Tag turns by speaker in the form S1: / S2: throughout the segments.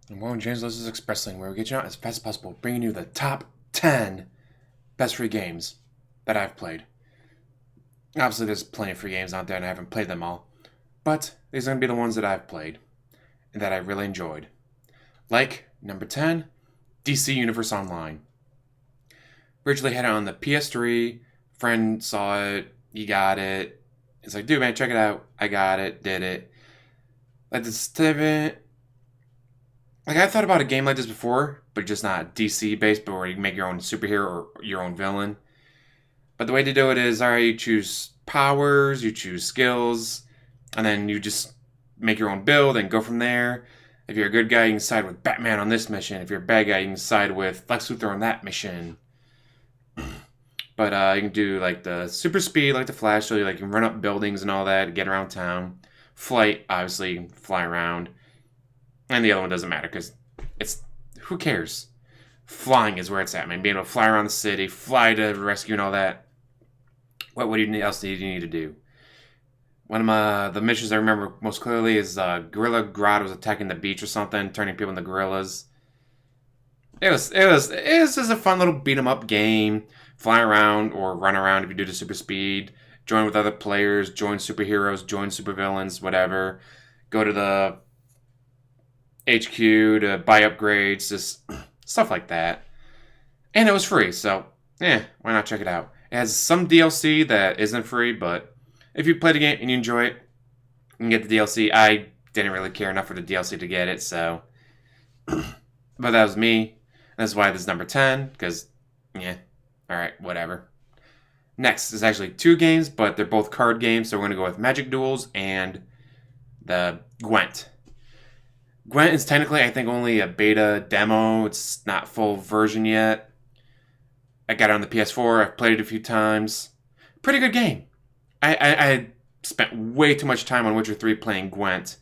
S1: And Warren James Lewis Express Lane, where we get you out as fast as possible, bringing you the top 10 best free games that I've played. Obviously, there's plenty of free games out there, and I haven't played them all. But these are going to be the ones that I've played and that I really enjoyed. Like, number 10, DC Universe Online. Originally had it on the PS3. Friend saw it. He got it. It's like, dude, man, check it out. I got it. Did it. Like, like, I thought about a game like this before, but just not DC based, but where you make your own superhero or your own villain. But the way to do it is, alright, you choose powers, you choose skills, and then you just make your own build and go from there. If you're a good guy, you can side with Batman on this mission. If you're a bad guy, you can side with Lex Luthor on that mission. But you can do like the super speed, like the Flash, so you can run up buildings and all that, get around town. Flight, obviously, you can fly around. And the other one doesn't matter because it's who cares? Flying is where it's at, man. Being able to fly around the city, fly to rescue and all that. What else do you need to do? One of the missions I remember most clearly is Gorilla Grodd was attacking the beach or something, turning people into gorillas. It was just a fun little beat 'em up game. Fly around or run around if you do the super speed. Join with other players. Join superheroes. Join supervillains. Whatever. Go to the HQ to buy upgrades. Just stuff like that. And it was free, so why not check it out? It has some DLC that isn't free, but if you play the game and you enjoy it, you can get the DLC. I didn't really care enough for the DLC to get it, so. But that was me. That's why this is number 10, because, alright, whatever. Next is actually two games, but they're both card games, so we're going to go with Magic Duels and the Gwent. Gwent is technically, I think, only a beta demo. It's not full version yet. I got it on the PS4. I've played it a few times. Pretty good game. I spent way too much time on Witcher 3 playing Gwent.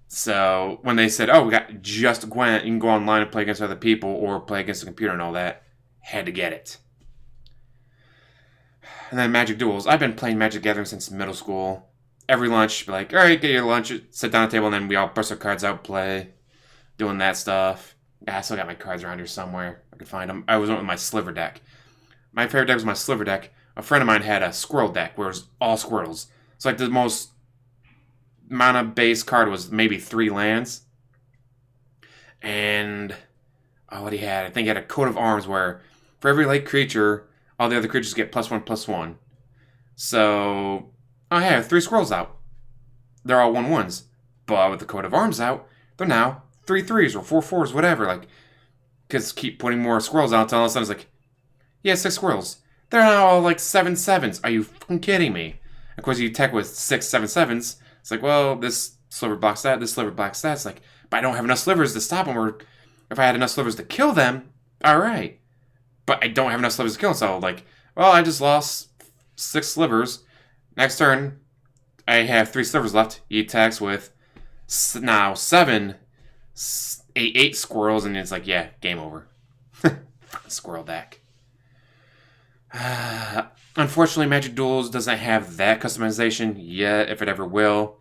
S1: So when they said, oh, we got just Gwent, you can go online and play against other people or play against the computer and all that, had to get it. And then Magic Duels. I've been playing Magic Gathering since middle school. Every lunch, be like, all right, get your lunch, sit down at the table, and then we all bust our cards out, play, doing that stuff. Yeah, I still got my cards around here somewhere. I could find them. I was with my Sliver deck. My favorite deck was my Sliver deck. A friend of mine had a Squirrel deck where it was all Squirrels. It's like the most mana base card was maybe 3 lands. And, what he had? I think he had a Coat of Arms where for every late creature, all the other creatures get +1/+1. So, I have 3 Squirrels out. They're all 1/1s. But with the Coat of Arms out, they're now 3/3s or 4/4s, whatever. Because keep putting more Squirrels out until all of a sudden it's like, yeah, 6 Squirrels. They're now all 7/7s. Are you fucking kidding me? Of course, you attack with 6 7/7s. It's like, well, this sliver blocks that, this sliver blocks that. It's like, but I don't have enough slivers to stop them, or if I had enough slivers to kill them, alright. But I don't have enough slivers to kill them, so well, I just lost 6 slivers. Next turn, I have 3 slivers left. He attacks with now 8 squirrels, and it's like, yeah, game over. Squirrel deck. Unfortunately, Magic Duels doesn't have that customization yet, if it ever will.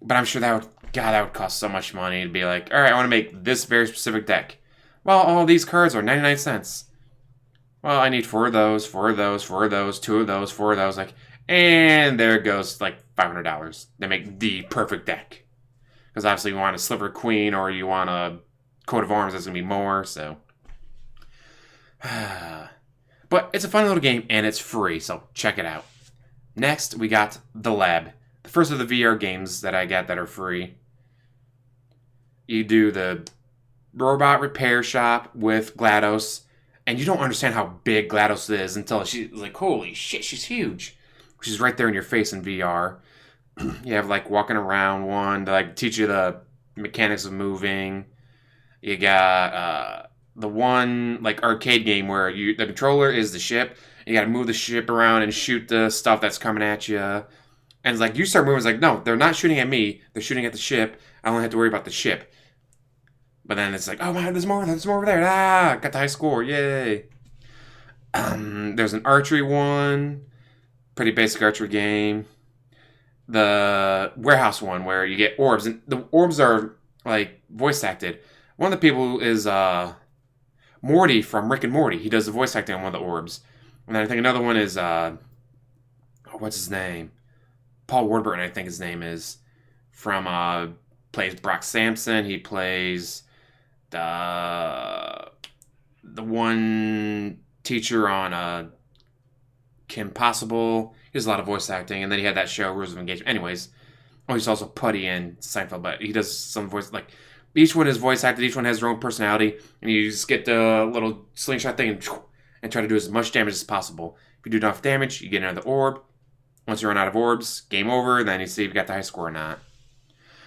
S1: But I'm sure that would cost so much money to be like, alright, I want to make this very specific deck. Well, all these cards are 99 cents. Well, I need 4 of those, 4 of those, 4 of those, 2 of those, 4 of those, and there goes $500 to make the perfect deck. Because obviously you want a Sliver Queen or you want a Coat of Arms, that's going to be more, so. But it's a fun little game, and it's free, so check it out. Next, we got The Lab. The first of the VR games that I got that are free. You do the robot repair shop with GLaDOS, and you don't understand how big GLaDOS is until she's like, holy shit, she's huge. She's right there in your face in VR. You have, walking around one to, teach you the mechanics of moving. You got, the one arcade game where the controller is the ship. You got to move the ship around and shoot the stuff that's coming at you. And it's you start moving. It's no, they're not shooting at me. They're shooting at the ship. I only have to worry about the ship. But then it's oh man, there's more over there. Got the high score, yay! There's an archery one, pretty basic archery game. The warehouse one where you get orbs, and the orbs are like voice acted. One of the people is Morty from Rick and Morty. He does the voice acting on one of the orbs. And then I think another one is what's his name? Paul Warburton, I think his name is, from plays Brock Sampson. He plays the one teacher on Kim Possible. He does a lot of voice acting, and then he had that show Rules of Engagement. Anyways, he's also Putty in Seinfeld, but he does some voice like each one is voice acted. Each one has their own personality, and you just get the little slingshot thing and try to do as much damage as possible. If you do enough damage, you get another orb. Once you run out of orbs, game over. Then you see if you got the high score or not.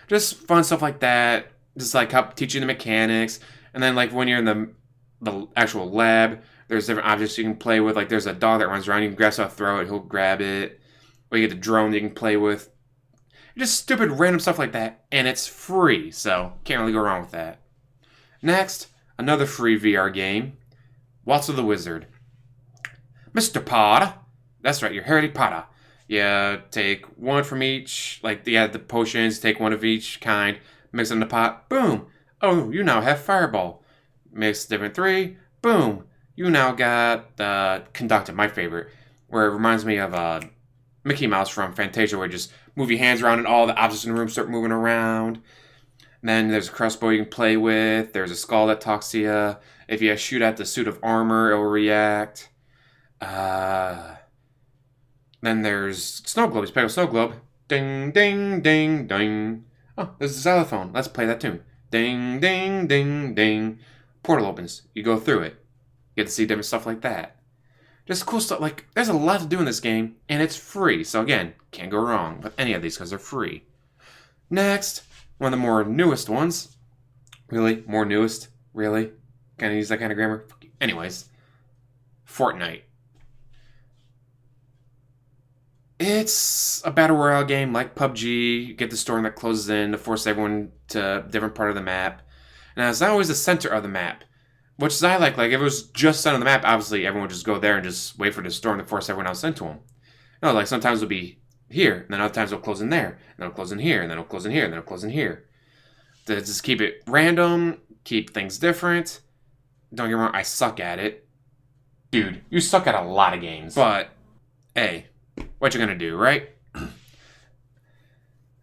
S1: Just fun stuff like that. Just like help teach you the mechanics, and then like when you're in the actual lab, there's different objects you can play with. Like there's a dog that runs around. You can grab stuff, throw it, he'll grab it. Or you get the drone that you can play with. Just stupid random stuff like that, and it's free, so can't really go wrong with that. Next, another free VR game, Waltz of the Wizard. Mr. Potter, that's right, you're Harry Potter. You take one from each, like you have the potions, take one of each kind, mix it in the pot, boom. Oh, you now have Fireball. Mix different three, boom. You now got the Conductor, my favorite, where it reminds me of Mickey Mouse from Fantasia, where you just move your hands around and all the objects in the room start moving around. And then there's a crossbow you can play with. There's a skull that talks to you. If you shoot at the suit of armor, it will react. Then there's snow globes. Pick up a snow globe. Ding, ding, ding, ding. Oh, there's a xylophone. Let's play that tune. Ding, ding, ding, ding. Portal opens. You go through it. You get to see different stuff like that. Just cool stuff. Like, there's a lot to do in this game, and it's free. So again, can't go wrong with any of these because they're free. Next, one of the more newest ones. Really? More newest? Really? Kind of use that kind of grammar? Anyways, Fortnite. It's a battle royale game like PUBG. You get the storm that closes in to force everyone to a different part of the map. Now, it's not always the center of the map, which is I like. Like, if it was just center of the map, obviously everyone would just go there and just wait for the storm to force everyone else into them. No, like sometimes it'll be here, and then other times it'll close in there, and then it'll close in here, and then it'll close in here, and then it'll close in here. To just keep it random, keep things different. Don't get me wrong, I suck at it. Dude, you suck at a lot of games. But, hey, what you gonna do, right?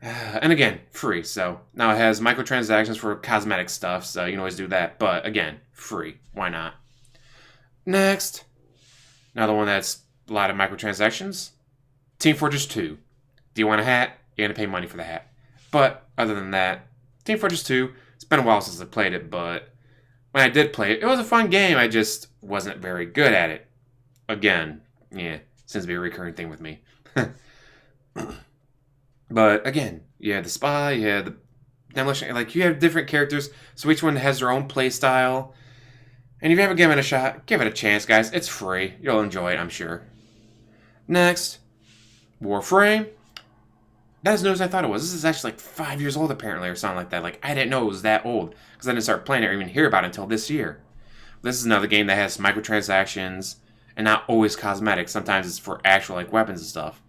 S1: And again, free. So now it has microtransactions for cosmetic stuff, so you can always do that. But again, free. Why not? Next, another one that's a lot of microtransactions. Team Fortress 2. Do you want a hat? You're gonna pay money for the hat. But other than that, Team Fortress 2. It's been a while since I played it, but when I did play it, it was a fun game. I just wasn't very good at it. Again, yeah, seems to be a recurring thing with me. But again, you have the spy, you have the demolition, like you have different characters, so each one has their own play style. And if you haven't given it a shot, give it a chance, guys. It's free. You'll enjoy it, I'm sure. Next, Warframe. Not as new as I thought it was. This is actually like 5 years old, apparently, or something like that. Like, I didn't know it was that old, because I didn't start playing it or even hear about it until this year. This is another game that has microtransactions, and not always cosmetic. Sometimes it's for actual, like, weapons and stuff.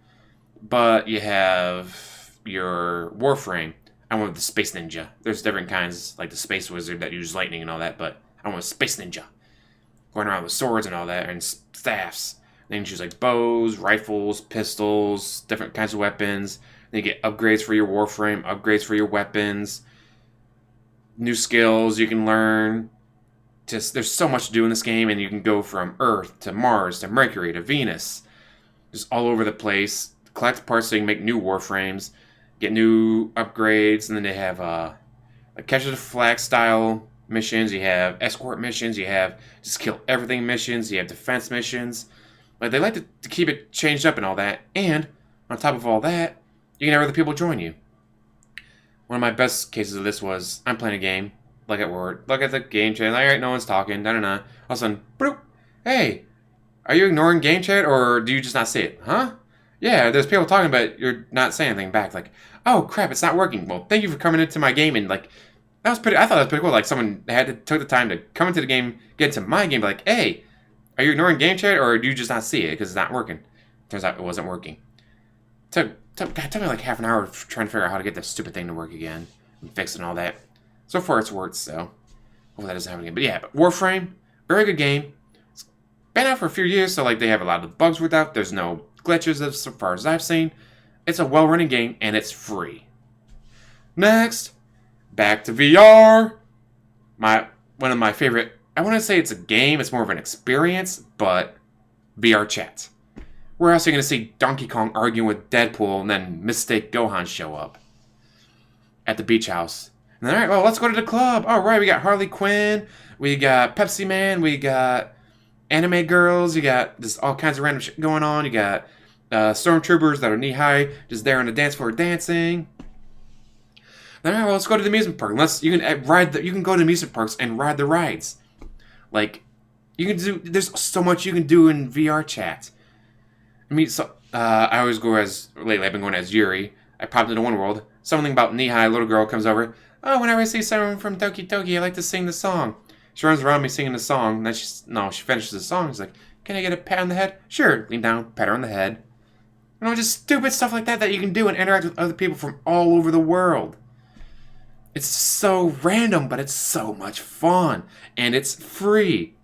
S1: But you have your Warframe. I went with the Space Ninja. There's different kinds, like the Space Wizard that use lightning and all that, but I went with Space Ninja. Going around with swords and all that, and staffs. Then you choose like bows, rifles, pistols, different kinds of weapons. Then you get upgrades for your Warframe, upgrades for your weapons, new skills you can learn. Just there's so much to do in this game, and you can go from Earth to Mars to Mercury to Venus. Just all over the place. Collect parts so you can make new Warframes, get new upgrades, and then they have like capture the flag style missions. You have escort missions. You have just kill everything missions. You have defense missions. Like they like to keep it changed up and all that. And on top of all that, you can have other people join you. One of my best cases of this was I'm playing a game, like at work, look at the game chat, like, all right, no one's talking, da-da-da. All of a sudden, bloop, hey, are you ignoring game chat or do you just not see it? Huh? Yeah, there's people talking, but you're not saying anything back. Like, oh crap, it's not working. Well, thank you for coming into my game, and like, that was pretty. I thought that was pretty cool. Like, someone took the time to come into the game, get into my game, be like, hey, are you ignoring game chat, or do you just not see it because it's not working? Turns out it wasn't working. Took me like half an hour trying to figure out how to get this stupid thing to work again and fix it and all that. So far, it's worked, so hopefully that doesn't happen again. But yeah, Warframe, very good game. It's been out for a few years, so like they have a lot of the bugs worked out. There's no glitches as far as I've seen. It's a well-running game, and it's free. Next, back to VR. One of my favorite, I want to say it's a game, it's more of an experience, but VR chat. Where else are you going to see Donkey Kong arguing with Deadpool and then Mistake Gohan show up at the beach house? And then, all right, well, let's go to the club. All right, we got Harley Quinn, we got Pepsi Man, we got anime girls, you got just all kinds of random shit going on. You got stormtroopers that are knee-high just there on the dance floor dancing. Then, all right, well, let's go to the amusement park. You can go to amusement parks and ride the rides. Like, there's so much you can do in VR chat. I mean, I always go lately I've been going as Yuri. I popped into one world. Something about knee-high little girl comes over. Oh, whenever I see someone from Doki Doki, I like to sing the song. She runs around me singing the song, and then she finishes the song. She's like, can I get a pat on the head? Sure. Lean down, pat her on the head. Just stupid stuff like that you can do and interact with other people from all over the world. It's so random, but it's so much fun. And it's free.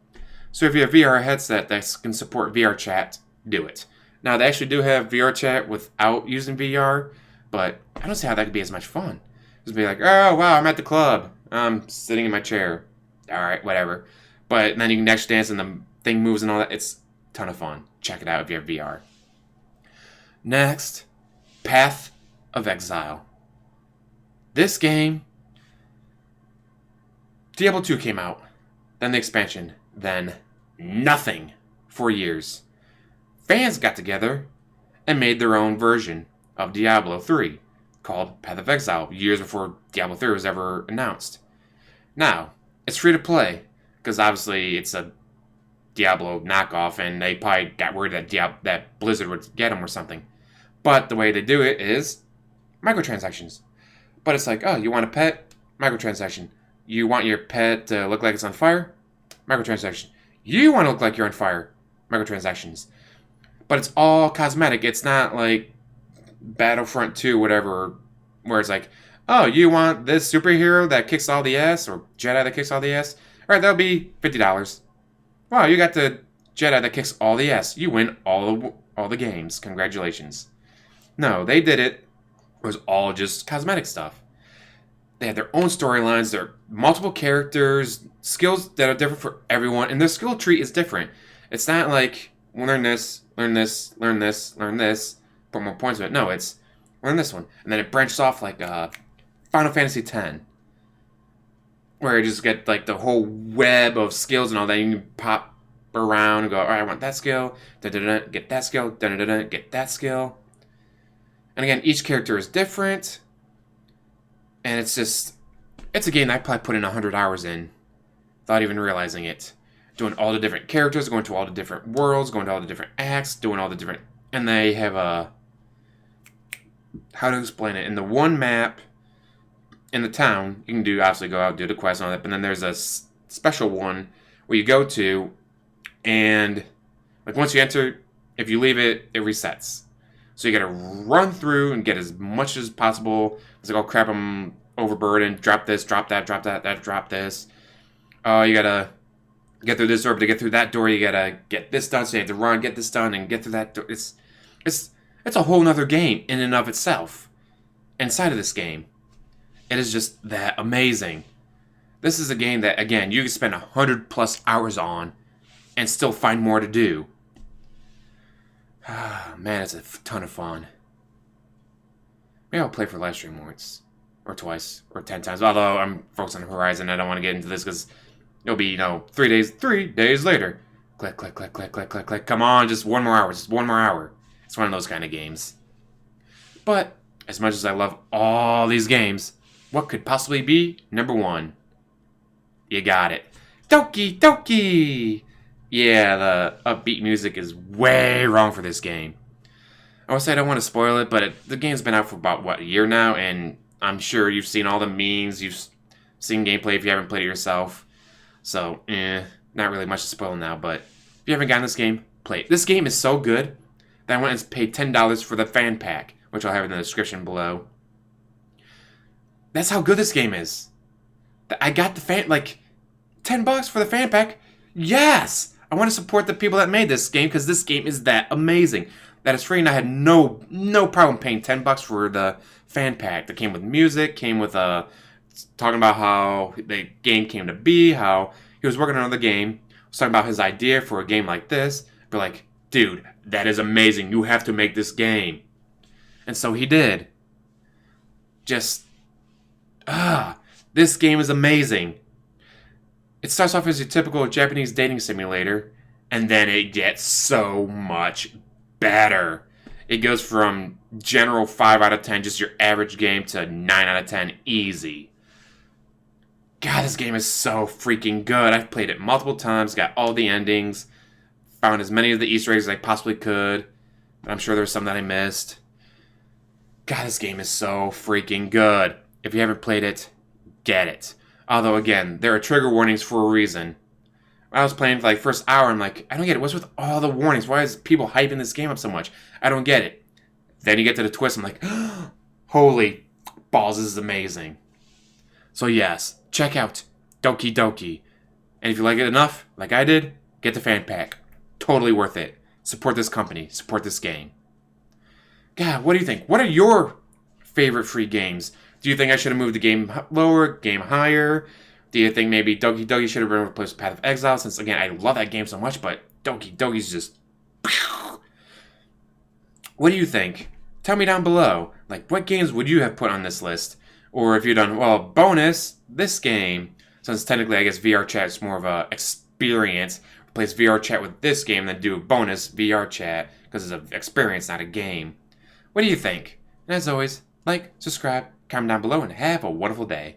S1: So if you have a VR headset that can support VR chat, do it. Now, they actually do have VR chat without using VR, but I don't see how that could be as much fun. Just be like, oh, wow, I'm at the club. I'm sitting in my chair. All right, whatever. But then you can actually dance and the thing moves and all that. It's a ton of fun. Check it out if you have VR. Next, Path of Exile. This game, Diablo 2 came out, then the expansion, then nothing for years. Fans got together and made their own version of Diablo 3 called Path of Exile years before Diablo 3 was ever announced. Now, it's free to play because obviously it's a Diablo knockoff and they probably got worried that Blizzard would get them or something. But the way they do it is microtransactions. But it's like, oh, you want a pet? Microtransaction. You want your pet to look like it's on fire? Microtransaction. You want to look like you're on fire? Microtransactions. But it's all cosmetic. It's not like Battlefront 2, whatever, where it's like, oh, you want this superhero that kicks all the ass, or Jedi that kicks all the ass? All right, that'll be $50. Wow, you got the Jedi that kicks all the ass. You win all the games. Congratulations. No, they did it. It was all just cosmetic stuff. They had their own storylines. There are multiple characters, skills that are different for everyone, and their skill tree is different. It's not like, learn this, learn this, learn this, learn this, put more points in it. No, it's learn this one. And then it branches off like Final Fantasy X, where you just get like the whole web of skills and all that. You can pop around and go, all right, I want that skill, da-da-da, get that skill, da-da-da, get that skill. And again, each character is different. And it's a game that I probably put in 100 hours in without even realizing it. Doing all the different characters, going to all the different worlds, going to all the different acts, doing all the different... And they have a... How to explain it? In the one map, in the town, you can obviously go out, do the quest and all that, but then there's a special one where you go to, and like once you enter, if you leave it, it resets. So you gotta run through and get as much as possible. It's like, oh crap, I'm overburdened. Drop this, drop that, drop that, drop this. Oh, you gotta get through this door, but to get through that door, you gotta get this done. So you have to run, get this done, and get through that door. It's a whole nother game in and of itself. Inside of this game, it is just that amazing. This is a game that, again, you can spend 100+ hours on and still find more to do. Man, it's a ton of fun. Maybe I'll play for live stream once, or twice, or 10 times. Although I'm focused on Horizon, I don't want to get into this because it'll be, 3 days later. Click, click, click, click, click, click, click. Come on, just one more hour, just one more hour. It's one of those kind of games. But as much as I love all these games, what could possibly be number one? You got it. Doki Doki! Yeah, the upbeat music is way wrong for this game. I would say I don't want to spoil it, but the game's been out for about, a year now, and I'm sure you've seen all the memes, you've seen gameplay if you haven't played it yourself. So, not really much to spoil now, but if you haven't gotten this game, play it. This game is so good that I went and paid $10 for the fan pack, which I'll have in the description below. That's how good this game is. I got the fan, like, $10 for the fan pack. Yes! I want to support the people that made this game because this game is that amazing. That is free, and I had no problem paying $10 for the fan pack that came with music, came with talking about how the game came to be, how he was working on another game, was talking about his idea for a game like this. Be like, dude, that is amazing. You have to make this game. And so he did. Just, this game is amazing. It starts off as your typical Japanese dating simulator, and then it gets so much better. It goes from general 5 out of 10, just your average game, to 9 out of 10, easy. God, this game is so freaking good. I've played it multiple times, got all the endings, found as many of the Easter eggs as I possibly could, but I'm sure there's some that I missed. God, this game is so freaking good. If you haven't played it, get it. Although, again, there are trigger warnings for a reason. When I was playing for like first hour, I'm like, I don't get it. What's with all the warnings? Why is people hyping this game up so much? I don't get it. Then you get to the twist, I'm like, holy balls, this is amazing. So yes, check out Doki Doki. And if you like it enough, like I did, get the fan pack. Totally worth it. Support this company. Support this game. God, what do you think? What are your favorite free games? Do you think I should have moved the game lower, game higher? Do you think maybe Doki Doki should have been replaced with Path of Exile? Since, again, I love that game so much, but Doki Doki's just... What do you think? Tell me down below. Like, what games would you have put on this list? Or if you've done, well, bonus, this game. Since technically, I guess VR chat is more of a experience. Replace VR chat with this game, then do a bonus VR chat. Because it's an experience, not a game. What do you think? And as always, like, subscribe, comment down below, and have a wonderful day.